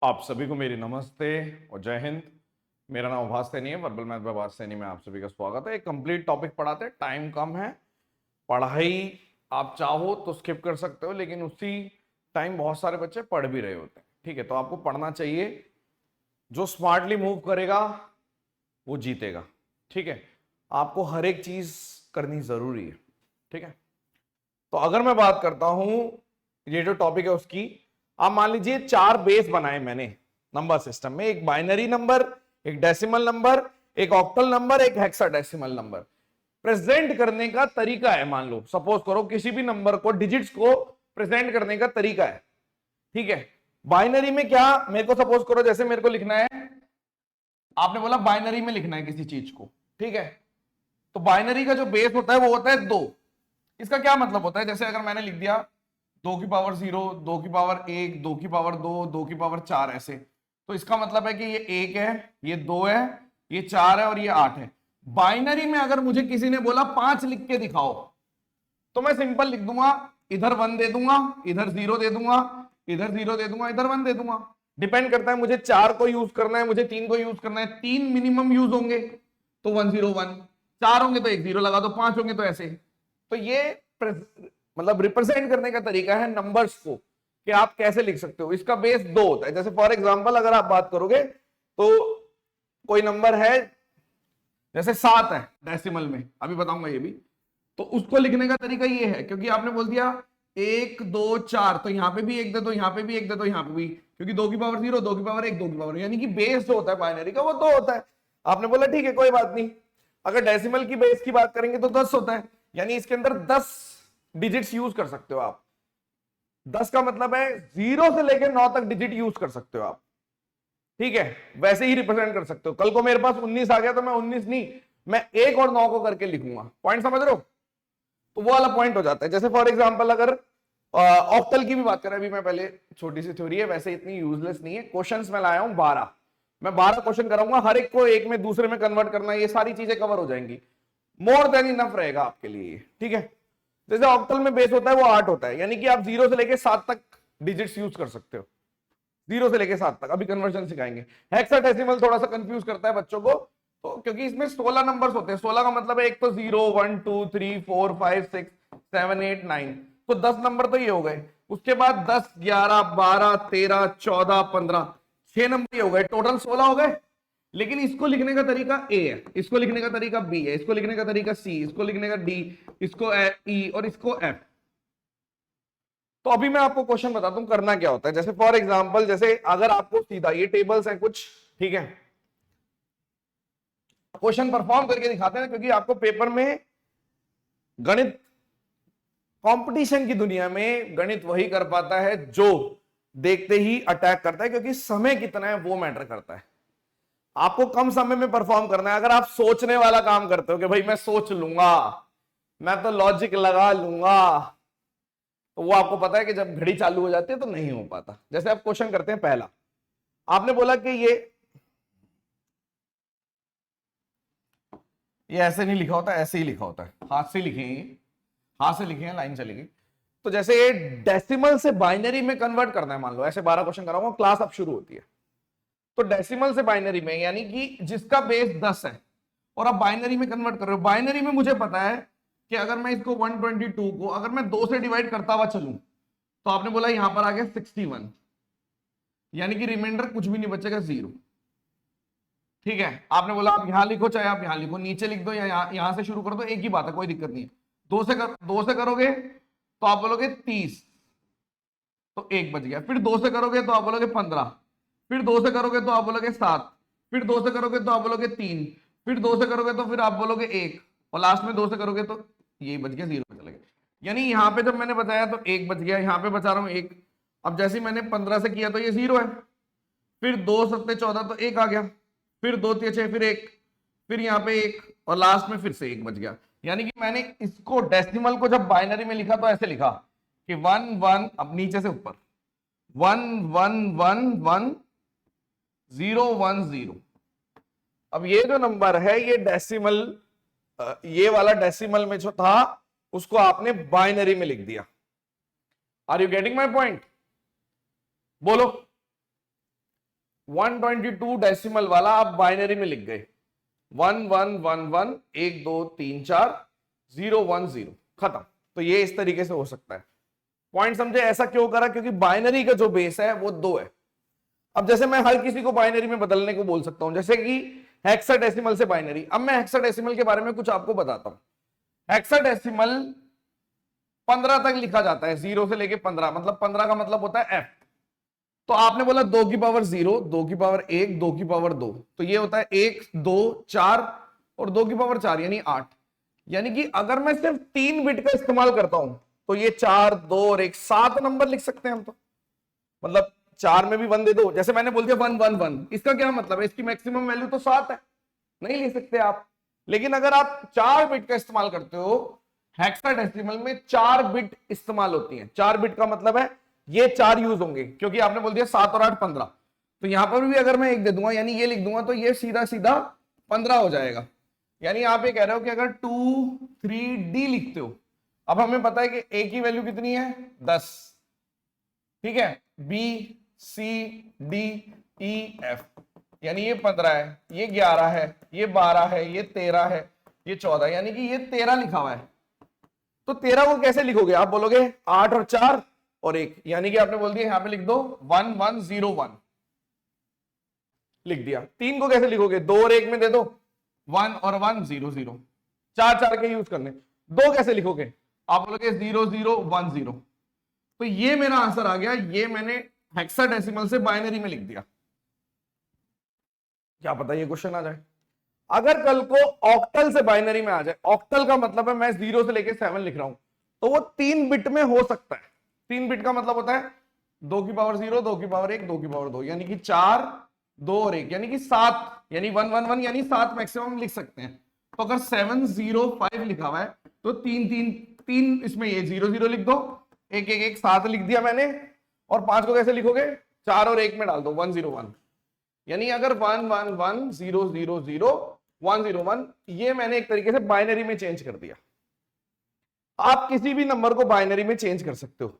आप सभी को मेरी नमस्ते और जय हिंद। मेरा नाम आभास सैनी है, वर्बल मैथ बाय आभास सैनी में आप सभी का स्वागत है। एक कंप्लीट टॉपिक पढ़ाते हैं, टाइम कम है। पढ़ाई आप चाहो तो स्किप कर सकते हो, लेकिन उसी टाइम बहुत सारे बच्चे पढ़ भी रहे होते हैं। ठीक है, तो आपको पढ़ना चाहिए। जो स्मार्टली मूव करेगा वो जीतेगा। ठीक है, आपको हर एक चीज करनी जरूरी है। ठीक है, तो अगर मैं बात करता हूं ये जो टॉपिक है उसकी, आप मान लीजिए 4 बेस बनाए मैंने नंबर सिस्टम में। एक बाइनरी नंबर, एक डेसिमल नंबर, एक ऑक्टल नंबर, एक हेक्साडेसिमल नंबर। प्रेजेंट करने का तरीका है, मान लो सपोज करो किसी भी नंबर को, डिजिट्स को प्रेजेंट करने का तरीका है। ठीक है, बाइनरी में क्या, मेरे को सपोज करो जैसे मेरे को लिखना है, आपने बोला बाइनरी में लिखना है किसी चीज को। ठीक है, तो बाइनरी का जो बेस होता है वो होता है 2। इसका क्या मतलब होता है, जैसे अगर मैंने लिख दिया 2 की पावर 0, 2 की पावर 1, 2 की पावर 2, 2 की पावर 4, ऐसे, तो इसका मतलब है कि ये 1 है, ये 2 है, ये 4 है और ये 8 है। बाइनरी में अगर मुझे किसी ने बोला 5 लिख के दिखाओ, तो मैं सिंपल लिख दूंगा, इधर 1 दे दूंगा, इधर 0 दे दूंगा, इधर 0 दे दूंगा, इधर 1 दे दूंगा। डिपेंड करता है मुझे 4 को यूज करना है, मुझे 3 को यूज करना है। 3 मिनिमम यूज होंगे तो 101, 4 होंगे तो 1 0 लगा दो, 5 होंगे तो ऐसे। तो ये मतलब रिप्रेजेंट करने का तरीका है नंबर्स को, कि आप कैसे लिख सकते हो। इसका बेस 2 होता है। जैसे फॉर एग्जांपल अगर आप बात करोगे तो कोई नंबर है जैसे 7 है डेसिमल में, अभी बताऊंगा ये भी, तो उसको लिखने का तरीका ये है, क्योंकि आपने बोल दिया 1 2 4, तो यहां पे भी 1 दे दो, यहां पे भी 1 दे दो, यहां पे भी, क्योंकि 2 की पावर 0, 2 की पावर 1, 2 की पावर, यानी कि बेस जो होता है बाइनरी का वो 2 होता है। आपने बोला ठीक है कोई बात नहीं। अगर डेसिमल की बेस की बात करेंगे तो 10 होता है, यानी इसके अंदर 10 डिजिट्स यूज कर सकते हो आप। 10 का मतलब है 0 से लेकर 9 तक डिजिट यूज कर सकते हो आप। ठीक है, वैसे ही रिप्रेजेंट कर सकते हो। कल को मेरे पास 19 आ गया तो मैं 19 नहीं, मैं 1 और 9 को करके लिखूंगा। पॉइंट समझ रहे हो? तो वो वाला पॉइंट हो जाता है। जैसे फॉर एग्जांपल अगर ऑक्टल की भी बात करें, अभी मैं पहले, छोटी सी थ्योरी है, वैसे इतनी यूजलेस नहीं है। क्वेश्चंस मैं लाया हूं 12, मैं 12 क्वेश्चन कराऊंगा, हर एक को एक में दूसरे में कन्वर्ट करना, ये सारी चीजें कवर हो जाएंगी। मोर देन इनफ रहेगा आपके लिए। ठीक है, जैसे ऑक्टल में बेस होता है वो 8 होता है, यानी कि आप 0 से लेके 7 तक डिजिट्स यूज कर सकते हो। 0 से लेके 7 तक, अभी कन्वर्जन सिखाएंगे। हेक्साडेसिमल थोड़ा सा कंफ्यूज करता है बच्चों को, तो क्योंकि इसमें 16 नंबर्स होते हैं। 16 का मतलब है एक तो 0 1 2 3 4 5 6 7 8 9, तो 10 नंबर तो ये हो गए। उसके बाद 10 11 12 13 14 15, 6 नंबर ये हो गए, टोटल 16 हो गए। लेकिन इसको लिखने का तरीका ए है, इसको लिखने का तरीका बी है, इसको लिखने का तरीका सी, इसको लिखने का डी, इसको ई और इसको एफ। तो अभी मैं आपको क्वेश्चन बताता हूं करना क्या होता है। जैसे फॉर एग्जांपल, जैसे अगर आपको सीधा ये टेबल्स हैं कुछ, ठीक है, क्वेश्चन परफॉर्म करके दिखाते हैं, क्योंकि आपको पेपर में गणित, कंपटीशन की दुनिया में गणित वही कर पाता है जो देखते ही अटैक करता है, क्योंकि समय कितना है वो मैटर करता है। आपको कम समय में परफॉर्म करना है। अगर आप सोचने वाला काम करते हो कि भाई मैं सोच लूंगा, मैं तो लॉजिक लगा लूंगा, तो वो आपको पता है कि जब घड़ी चालू हो जाती है तो नहीं हो पाता। जैसे आप क्वेश्चन करते हैं पहला, आपने बोला कि ये ऐसे नहीं लिखा होता, ऐसे ही लिखा होता है, हाथ से लिखेंगे, हाथ से लिखे हैं, लाइन चलेगी। तो जैसे ये डेसिमल से बाइनरी में कन्वर्ट करना है, मान लो ऐसे 12 क्वेश्चन कराऊंगा, क्लास अब शुरू होती है। तो डेसिमल से बाइनरी में, यानी कि जिसका बेस 10 है और आप बाइनरी में कन्वर्ट कर रहे हो। बाइनरी में मुझे पता है कि अगर मैं इसको 122 को अगर मैं 2 से डिवाइड करता हुआ चलूं, तो आपने बोला यहां पर आ गया 61, यानी कि रिमाइंडर कुछ भी नहीं बचेगा, 0। ठीक है, आपने बोला आप यहां लिखो चाहे आप यहां लिखो, नीचे लिख दो या यहां से शुरू कर दो, एक ही बात है, कोई दिक्कत नहीं है। 2 से करोगे तो आप बोलोगे 30, तो 1 बच गया। फिर 2 से करोगे तो आप बोलोगे 15, फिर 2 से करोगे तो आप बोलोगे 7, फिर 2 से करोगे तो आप बोलोगे 3, फिर 2 से करोगे तो फिर आप बोलोगे 1, और लास्ट में 2 से करोगे तो ये बच गया, 0 पे चले गए। यानी यहां पे जब मैंने बताया तो 1 बच गया, यहां पे बचा रहा हूं 1। अब जैसे मैंने 15 से किया तो ये 0 है, फिर 2 7 14 तो 1 आ गया, फिर 2 3 6 फिर 1, फिर यहाँ पे 1, और लास्ट में फिर से 1 बच गया। यानी कि मैंने इसको डेसिमल को जब बाइनरी में लिखा तो ऐसे लिखा कि 1 1, अब नीचे से ऊपर 1 1 1 1 0 1 0। अब ये जो नंबर है ये डेसिमल, ये वाला डेसिमल में जो था उसको आपने बाइनरी में लिख दिया। Are you getting my point? बोलो। 122 डेसिमल वाला आप बाइनरी में लिख गए, 1111 1 2 3 4 0 1 0, खत्म। तो ये इस तरीके से हो सकता है। पॉइंट समझे? ऐसा क्यों करा? क्योंकि बाइनरी का जो बेस है वो 2 है। अब जैसे मैं हर किसी को बाइनरी में बदलने को बोल सकता हूं, जैसे कि हेक्साडेसिमल से बाइनरी। अब मैं हेक्साडेसिमल के बारे में कुछ आपको बताता हूं। हेक्साडेसिमल 15 तक लिखा जाता है, 0 से लेके 15, मतलब 15 का मतलब होता है एफ। तो आपने बोला 2 की पावर 0, 2 की पावर 1, 2 की पावर 2, तो ये होता है 1 2 4 और 2 की पावर 4 यानी 8। यानी कि अगर मैं सिर्फ 3 बिट का इस्तेमाल करता हूं तो ये 4 2 और 1 7 नंबर लिख सकते हैं हम। तो मतलब 4 में भी 1 दे दो, जैसे मैंने बोल दिया 1 1 1, इसका क्या मतलब है? इसकी मैक्सिमम वैल्यू तो 7 है, नहीं ले सकते आप। लेकिन अगर आप 4 बिट का इस्तेमाल करते हो, हेक्साडेसिमल में 4 बिट इस्तेमाल होती हैं। 4 बिट का मतलब है ये 4 यूज होंगे, क्योंकि आपने बोल दिया 7 और 8 15, तो यहां पर भी अगर मैं 1 दे दूंगा यानी ये लिख दूंगा तो ये सीधा सीधा 15 हो जाएगा। यानी आप ये कह रहे हो कि अगर 2 3 डी लिखते हो, अब हमें पता है कि ए की वैल्यू कितनी है 10, ठीक है, B C D E F, यानी ये 15 है, ये 11 है, ये 12 है, ये 13 है, ये 14, यानी कि ये 13 लिखा हुआ है। तो 13 को कैसे लिखोगे? आप बोलोगे 8 और 4 और 1, यानी कि आपने बोल दिया यहां पे लिख दो 1101 लिख दिया। 3 को कैसे लिखोगे? 2 और 1 में दे दो 1 और 1 0 0, 4 4 के यूज करने। 2 कैसे लिखोगे? आप बोलोगे 0 0 1 0। तो ये मेरा आंसर आ गया, ये मैंने हेक्साडेसिमल से बाइनरी में लिख दिया। क्या पता ये क्वेश्चन आ जाए। अगर कल को ऑक्टल से बाइनरी में आ जाए, ऑक्टल का मतलब है मैं 0 से लेके 7 लिख रहा हूं, तो वो 3 बिट में हो सकता है। 3 बिट का मतलब होता है 2 की पावर 0, 2 की पावर 1, 2 की पावर 2, यानी कि 4 2 और 1, यानी कि 7, यानी 1 1 1 यानी 7 मैक्सिमम लिख सकते हैं। तो अगर 7 0 5 लिखा हुआ है तो 3 3 3 इसमें ये 0 0 लिख दो, 1 1 1 7 लिख दिया मैंने। और 5 को कैसे लिखोगे? 4 और 1 में डाल दो 1 0 1, यानी अगर 1 1 1 0 0 0 1 0 1, ये मैंने एक तरीके से बाइनरी में चेंज कर दिया। आप किसी भी नंबर को बाइनरी में चेंज कर सकते हो।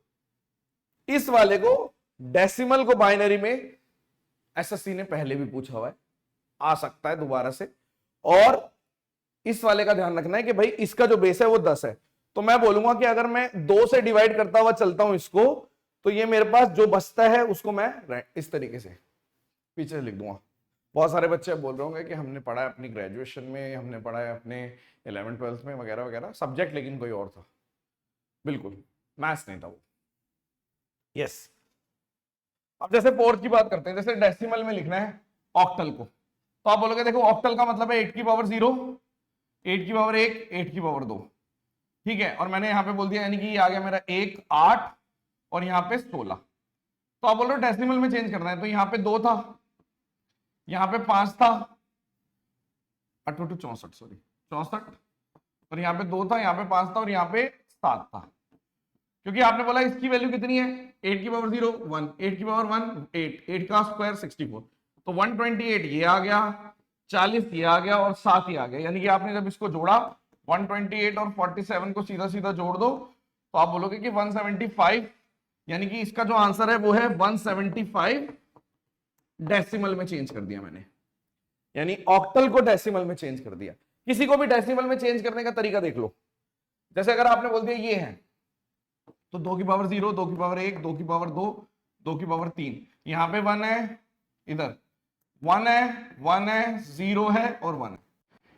इस वाले को डेसिमल को बाइनरी में एसएससी ने पहले भी पूछा हुआ है, आ सकता है दोबारा से। और इस वाले का ध्यान रखना है कि भाई इसका जो बेस है वो 10 है, तो मैं बोलूंगा कि अगर मैं 2 से डिवाइड करता हुआ चलता हूं इसको, तो ये मेरे पास जो बचता है उसको मैं इस तरीके से पीछे लिख दूंगा। बहुत सारे बच्चे बोल रहे होंगे कि हमने पढ़ा है अपनी ग्रेजुएशन में, हमने पढ़ा है अपने 11th 12th में वगैरह वगैरह सब्जेक्ट, लेकिन कोई और था। बिल्कुल मैथ्स नहीं था वो। यस। अब जैसे फोर्थ की बात करते हैं, जैसे डेसिमल में लिखना है ऑक्टल को, तो आप बोलोगे देखो ऑक्टल का मतलब है 8 की पावर 0, 8 की पावर 1, 8 की पावर 2, ठीक है। और मैंने यहाँ पे बोल दिया यानी कि ये आ गया मेरा 1 8 और यहाँ पे 16। तो आप बोल रहे हो डेसिमल में चेंज करना है, तो यहाँ पे 2 था, यहाँ पे 5 था, 64 सॉरी 64, और यहाँ पे 2 था, यहाँ पे 5 था और यहाँ पे 7 था। क्योंकि आपने बोला इसकी वैल्यू कितनी है, 8 की पावर 0 1, 8 की पावर 1 8, 8 का स्क्वायर 64, तो 128 ये आ गया, 40 ये आ गया और 7 ये आ गया। यानी कि आपने जब इसको जोड़ा 128 और 47 को सीधा सीधा जोड़ दो तो आप बोलोगे कि 175, यानी कि इसका जो आंसर है वो है 175। डेसिमल में चेंज कर दिया मैंने, यानी ऑक्टल को डेसिमल में चेंज कर दिया। किसी को भी डेसिमल में चेंज करने का तरीका देख लो। जैसे अगर आपने बोल दिया ये है, तो 2 की पावर 0, 2 की पावर 1, 2 की पावर 2, 2 की पावर 3, यहां पे 1 है, इधर 1 है, 1 है, 0 है और 1 है।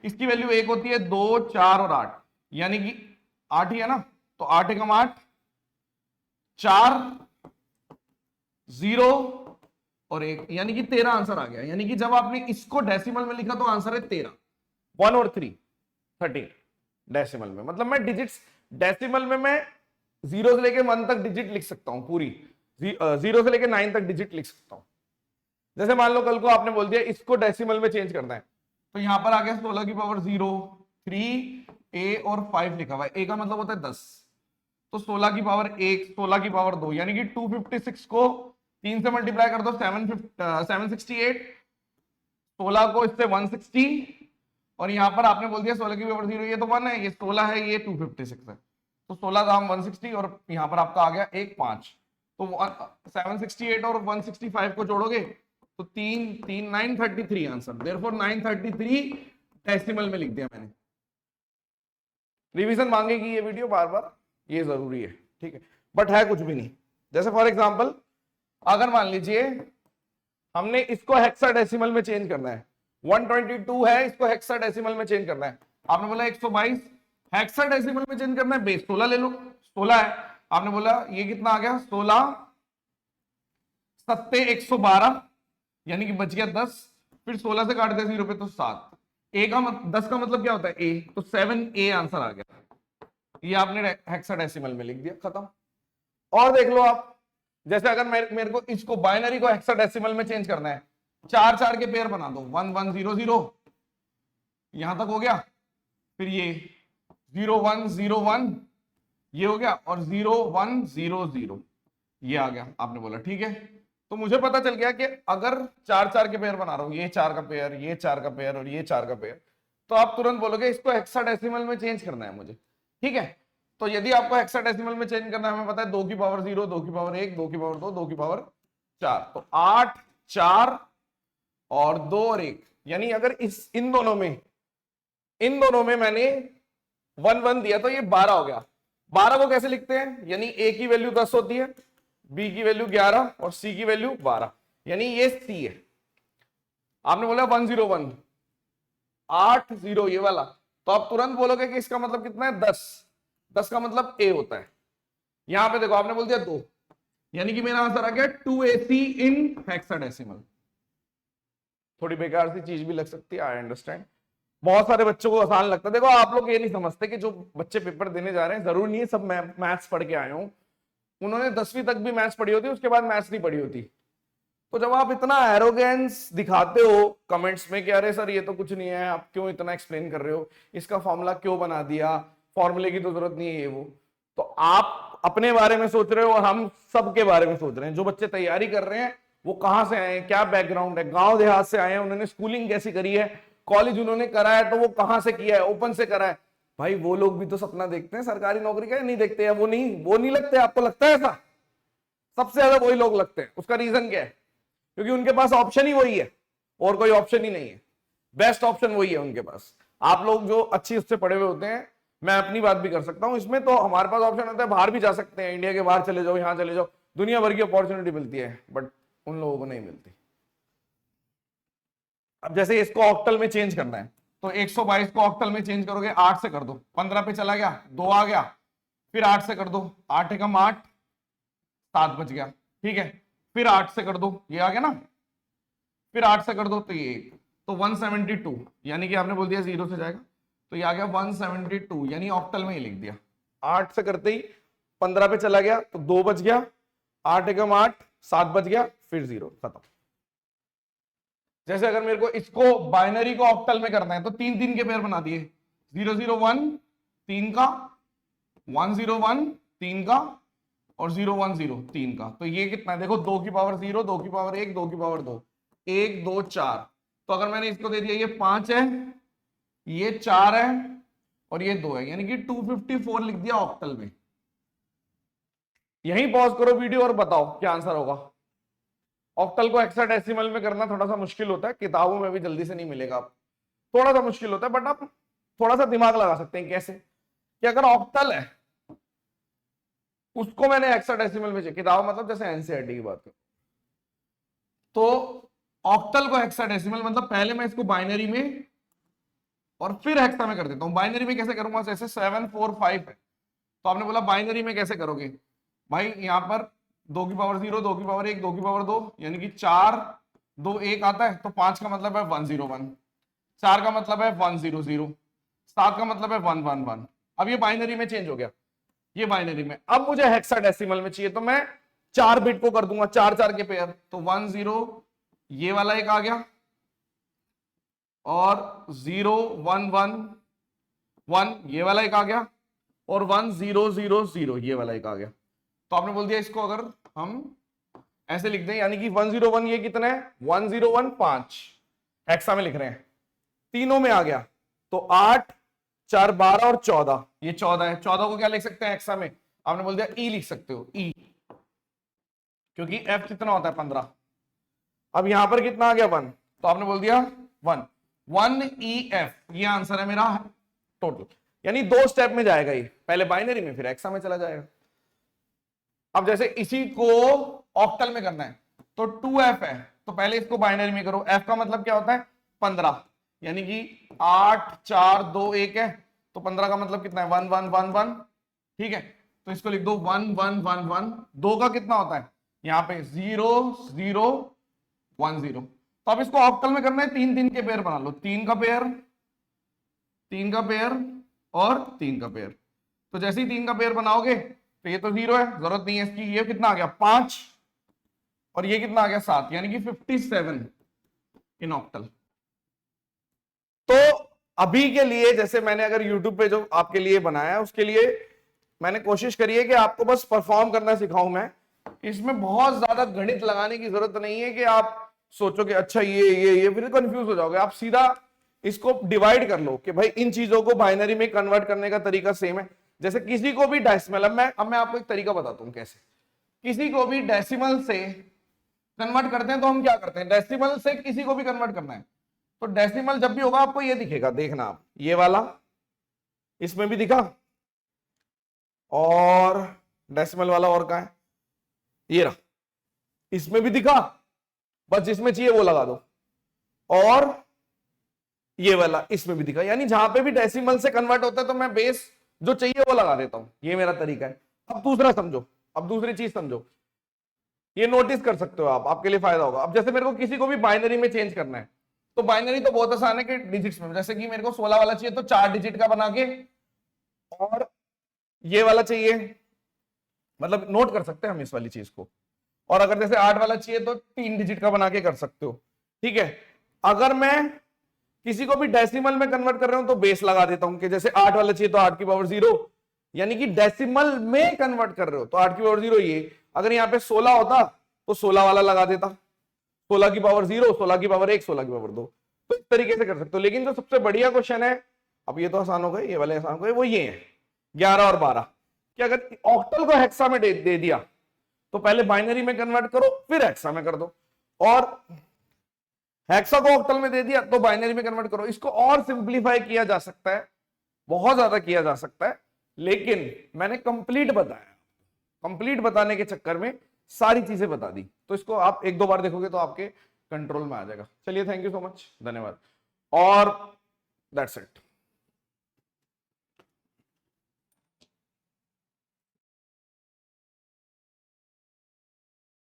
इसकी वैल्यू 1 होती है, 2 4 और 8, यानी कि 8 ही है ना, तो 8 एकम 8, 4 0 और 1, यानी कि 13 आंसर आ गया। यानी कि जब आपने इसको डेसिमल में लिखा तो आंसर है 13, 1 और 3 13 डेसिमल में। मतलब मैं डिजिट्स डेसिमल में मैं 0 से लेके 1 तक डिजिट लिख सकता हूं पूरी, 0 से लेके 9 तक डिजिट लिख सकता हूं। जैसे मान लो कल को आपने बोल दिया इसको डेसिमल में चेंज करना है, तो यहां पर आ गया 16 की पावर 0 3 a और 5 लिखा हुआ है, a का मतलब होता है 10, तो 16 की पावर 1, 16 की पावर 2, यानी कि 256 को 3 से मल्टीप्लाई कर दो 768, 16 को इससे 160, और यहां पर आपने बोल दिया 16 की पावर 0, ये तो 1 है, ये 16 है, ये 256 है, तो 16 दाम 160 और यहां पर आपका आ गया 1 5, तो 768 और 165 को जोड़ोगे तो 933 आंसर, देयरफॉर 933 डेसिमल में लिख दिया मैंने। रिवीजन मांगेगी ये वीडियो बार बार, ये जरूरी है, ठीक है, बट है कुछ भी नहीं। जैसे फॉर एग्जांपल अगर मान लीजिए हमने इसको हेक्साडेसिमल में चेंज करना है, 122 है, इसको हेक्साडेसिमल में चेंज करना है, आपने बोला 122, हेक्साडेसिमल में चेंज करना है, बेस 16 ले लो, 16 है, आपने बोला ये कितना आ गया, 16 सत्ते 112, यानी कि बच गया 10, फिर 16 से काट दे 0 पे तो 7, ए का 10 का मतलब क्या होता है ए, तो 7A आंसर आ गया, ये आपने हेक्साडेसिमल में लिख दिया, खत्म। और देख लो आप, जैसे अगर मेरे को इसको बाइनरी को हेक्साडेसिमल में चेंज करना है, 4 के पेयर बना दो, 1 1 0 0, यहां तक हो गया, फिर ये 0 1 0 1 ये हो गया, और 0 1 0 0 ये आ गया, आपने बोला ठीक है। तो मुझे पता चल गया कि अगर 4 के पेयर बना रहा हूं, ये 4 का पेयर, ये 4 का पेयर और ये 4 का पेयर, तो आप तुरंत बोलोगे इसको हेक्साडेसिमल में चेंज करना है मुझे, ठीक है। तो यदि आपको हेक्साडेसिमल में चेंज करना है, हमें पता है 2 की पावर 0, 2 की पावर 1, 2 की पावर 2, 2 की पावर 4, तो 8 4 और 2 और 1, यानी अगर इन दोनों में मैंने 1 1 दिया तो ये 12 हो गया। 12 को कैसे लिखते हैं, यानी ए की वैल्यू 10 होती है, बी की वैल्यू 11 और सी की वैल्यू 12, यानी ये सी है। आपने बोला 101 8 0 ये वाला, तो आप तुरंत बोलोगे कि इसका मतलब कितना है 10, 10 का मतलब ए होता है। यहां पे देखो आपने बोल दिया 2, यानी कि मेरा आंसर आ गया 2AC इन हेक्साडेसिमल। थोड़ी बेकार सी चीज भी लग सकती है, आई अंडरस्टैंड, बहुत सारे बच्चों को आसान लगता है। देखो आप लोग ये नहीं समझते कि जो बच्चे पेपर देने जा रहे हैं जरूरी नहीं है सब मैथ्स पढ़ के आए हों, उन्होंने 10वीं तक भी मैथ्स पढ़ी होती, उसके बाद मैथ्स नहीं पढ़ी होती। तो जब आप इतना एरोगेंस दिखाते हो कमेंट्स में कि अरे सर ये तो कुछ नहीं है, आप क्यों इतना एक्सप्लेन कर रहे हो, इसका फॉर्मूला क्यों बना दिया, फॉर्मूले की तो जरूरत नहीं है ये वो, तो आप अपने बारे में सोच रहे हो और हम सब के बारे में सोच रहे हैं। जो बच्चे तैयारी कर रहे हैं वो कहां से आए हैं, क्या बैकग्राउंड है, गांव देहात से आए हैं, उन्होंने स्कूलिंग कैसी करी है, कॉलेज उन्होंने करा है तो वो कहां से किया है, ओपन से करा है। भाई वो लोग भी तो सपना देखते हैं सरकारी नौकरी का, नहीं देखते हैं? वो नहीं लगते, आपको लगता है ऐसा? सबसे ज्यादा वही लोग लगते हैं। उसका रीजन क्या है? क्योंकि उनके पास ऑप्शन ही वही है, और कोई ऑप्शन ही नहीं है, बेस्ट ऑप्शन वही है उनके पास। आप लोग जो अच्छी उससे पढ़े हुए होते हैं, मैं अपनी बात भी कर सकता हूं इसमें, तो हमारे पास ऑप्शन होता है बाहर भी जा सकते हैं, इंडिया के बाहर चले जाओ, यहां चले जाओ, दुनिया भर की अपॉर्चुनिटी मिलती है, बट उन लोगों को नहीं मिलती। अब जैसे इसको ऑक्टल में चेंज करना है, तो 122 को ऑक्टल में चेंज करोगे, 8 से कर दो, 15 पे चला गया, 2 आ गया, फिर 8 से कर दो, 8 एकम 8, 7 बच गया, ठीक है, फिर 8 से कर दो, ये आ गया ना, फिर 8 से कर दो तो ये 1, तो 172, यानी कि आपने बोल दिया 0 से जाएगा, तो ये आ गया 172, यानी ऑक्टल में ही लिख दिया। 8 से करते ही 15 पे चला गया तो 2 बच गया, 8 एकम 8, 7 बच गया, फिर 0, खत्म। जैसे अगर मेरे को इसको बाइनरी को ऑक्टल में करना है तो 3 के पेयर बना दिए, 001 3 का, 101 3 का और 010 3 का, तो ये कितना है देखो, 2 की पावर 0, 2 की पावर 1, 2 की पावर 2, 1 2 4, तो अगर मैंने इसको दे दिया ये 5 है, ये 4 है और ये 2 है, यानी कि 254 लिख दिया ऑक्टल में। यहीं पॉज करो वीडियो और बताओ क्या आंसर होगा। ऑक्टल को हेक्साडेसिमल में करना थोड़ा सा मुश्किल होता है, किताबों में भी जल्दी से नहीं मिलेगा, आप थोड़ा सा मुश्किल होता है, बट आप थोड़ा सा दिमाग लगा सकते हैं। कैसे? कि अगर ऑक्टल है उसको मैंने हेक्साडेसिमल में, किताब मतलब जैसे एनसीईआरटी की बात करूं, तो ऑक्टल को हेक्साडेसिमल मतलब पहले मैं इसको बाइनरी में और फिर हेक्सा में कर देता हूं। बाइनरी में कैसे करूंगा? जैसे 745 है, तो आपने बोला बाइनरी में कैसे करोगे भाई, यहां पर 2 की पावर 0, 2 की पावर 1, 2 की पावर 2, यानी कि 4 2 1 आता है, तो 5 का मतलब है 101, 4 का मतलब है 100, 7 का मतलब है 111। अब ये बाइनरी में चेंज हो गया, ये बाइनरी में। अब मुझे हेक्साडेसिमल में चाहिए, तो मैं 4 बिट को कर दूंगा, 4 के पेयर, तो 10 ये वाला एक आ गया और 0111 ये वाला एक आ गया और 1000 ये वाला एक आ गया। तो आपने बोल दिया इसको अगर हम ऐसे लिख दें, यानी कि 101 ये कितना है 101 5 हेक्सा में लिख रहे हैं, तीनों में आ गया, तो 8 4 12 और 14, ये 14 है। 14 को क्या लिख सकते हैं हेक्सा में? आपने बोल दिया ई लिख सकते हो, ई, क्योंकि एफ कितना होता है 15, अब यहां पर कितना आ गया 1, तो आपने बोल दिया 1 1EF, ये आंसर है मेरा टोटल। यानी 2 स्टेप में जाएगा ये, पहले बाइनरी में फिर हेक्सा में चला जाएगा। अब जैसे इसी को ऑक्टल में करना है तो 2F है, तो पहले इसको बाइनरी में करो। F का मतलब क्या होता है 15, यानी कि 8 4 2 1 है, तो 15 का मतलब कितना है 1 1 1 1, ठीक है। तो इसको लिख दो 1 1 1 1। 2 का कितना होता है यहाँ पे 0 0 1 0। तो अब इसको ऑक्टल में करना है, 3 3 के पेयर बना लो, 3 का पेयर 3 का पेयर और 3 का पेयर। तो जैसे ही 3 का पेयर बनाओगे तो ये तो 0 है, जरूरत नहीं है इसकी। ये कितना आ गया 5 और ये कितना आ गया 7, यानी कि 57 इन ऑक्टल। तो अभी के लिए जैसे मैंने अगर YouTube पे जो आपके लिए बनाया है उसके लिए मैंने कोशिश करी है कि आपको बस परफॉर्म करना सिखाऊं मैं। इसमें बहुत ज्यादा गणित लगाने की जरूरत नहीं है कि आप सोचो कि अच्छा ये फिर कंफ्यूज हो जाओगे। आप सीधा इसको डिवाइड कर लो कि भाई इन चीजों को बाइनरी में कन्वर्ट करने का तरीका सेम है। जैसे किसी को भी डेसिमल, अब मैं आपको एक तरीका बताता हूं कैसे किसी को भी डेसिमल से कन्वर्ट करते हैं। तो हम क्या करते हैं, डेसिमल से किसी को भी कन्वर्ट करना है तो डेसिमल जब भी होगा आपको ये दिखेगा, देखना आप ये वाला इसमें भी दिखा, और डेसिमल वाला और कहां है, ये रहा, इसमें भी दिखा, बस जिसमें चाहिए वो लगा दो, और ये वाला इसमें भी दिखा। यानी जहां पे भी डेसिमल से कन्वर्ट होता है तो मैं बेस जो चाहिए वो लगा देता हूं, ये मेरा तरीका है। अब दूसरा समझो, अब दूसरी चीज समझो, ये नोटिस कर सकते हो आप, आपके लिए फायदा होगा। अब जैसे मेरे को किसी को भी बाइनरी में चेंज करना है तो बाइनरी तो बहुत आसान है कि डिजिट्स में, जैसे कि मेरे को 16 वाला चाहिए तो 4 डिजिट का बना के, और ये वाला चाहिए, मतलब नोट कर सकते हैं हम इस वाली चीज को। और अगर जैसे 8 वाला चाहिए तो 3 डिजिट का बना के कर सकते हो, ठीक है। अगर मैं किसी को भी डेसिमल में कन्वर्ट कर रहा हूं तो बेस लगा देता हूं कि जैसे 8 वाला चाहिए तो 8 की पावर 0, यानी कि डेसिमल में कन्वर्ट कर रहे हो तो 8 की पावर 0 ये। अगर यहाँ पे 16 होता तो 16 वाला लगा देता, 16 की पावर 0, 16 की पावर 1, 16 की पावर 2। तो इस तरीके से कर सकते हो। लेकिन जो सबसे बढ़िया क्वेश्चन है, अब ये तो आसान हो गए, ये वाले आसान हो गए, वो ये है 11 और 12 कि अगर ऑक्टल को हेक्सा में दे दिया तो पहले बाइनरी में कन्वर्ट करो फिर हेक्सा में कर दो, और हेक्सा को ऑक्टल में दे दिया तो बाइनरी में कन्वर्ट करो। इसको और सिंपलीफाई किया जा सकता है, बहुत ज्यादा किया जा सकता है, लेकिन मैंने कंप्लीट बताया। कंप्लीट बताने के चक्कर में सारी चीजें बता दी, तो इसको आप 1-2 बार देखोगे तो आपके कंट्रोल में आ जाएगा। चलिए, थैंक यू सो मच, धन्यवाद, और दैट्स इट।